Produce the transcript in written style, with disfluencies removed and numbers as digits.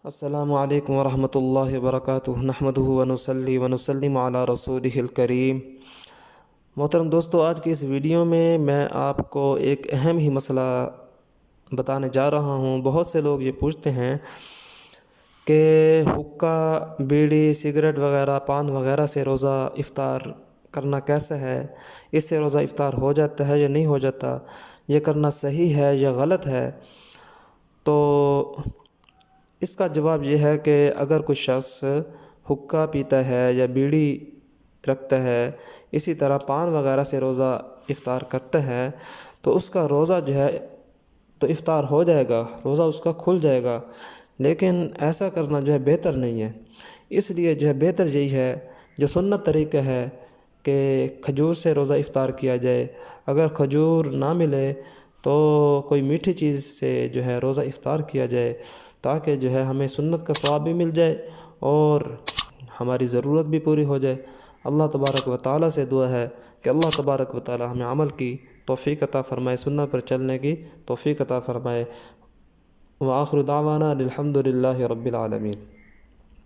السلام علیکم ورحمۃ اللہ وبرکاتہ نحمدہ ونصلی ونسلم علی رسولہ الکریم۔ محترم دوستو، آج کی اس ویڈیو میں آپ کو ایک اہم ہی مسئلہ بتانے جا رہا ہوں۔ بہت سے لوگ یہ پوچھتے ہیں کہ حقہ، بیڑی، سگریٹ وغیرہ، پان وغیرہ سے روزہ افطار کرنا کیسا ہے؟ اس سے روزہ افطار ہو جاتا ہے یا نہیں ہو جاتا؟ یہ کرنا صحیح ہے یا غلط ہے؟ تو اس کا جواب یہ ہے کہ اگر کوئی شخص حقہ پیتا ہے یا بیڑی رکھتا ہے، اسی طرح پان وغیرہ سے روزہ افطار کرتا ہے، تو اس کا روزہ جو ہے تو افطار ہو جائے گا، روزہ اس کا کھل جائے گا، لیکن ایسا کرنا جو ہے بہتر نہیں ہے۔ اس لیے جو ہے بہتر یہی ہے، جو سنت طریقہ ہے کہ کھجور سے روزہ افطار کیا جائے۔ اگر کھجور نہ ملے تو کوئی میٹھی چیز سے جو ہے روزہ افطار کیا جائے، تاکہ جو ہے ہمیں سنت کا ثواب بھی مل جائے اور ہماری ضرورت بھی پوری ہو جائے۔ اللہ تبارک و تعالیٰ سے دعا ہے کہ اللہ تبارک و تعالیٰ ہمیں عمل کی توفیق عطا فرمائے، سنت پر چلنے کی توفیق عطا فرمائے۔ وآخر دعوانا الحمد للہ رب العالمین۔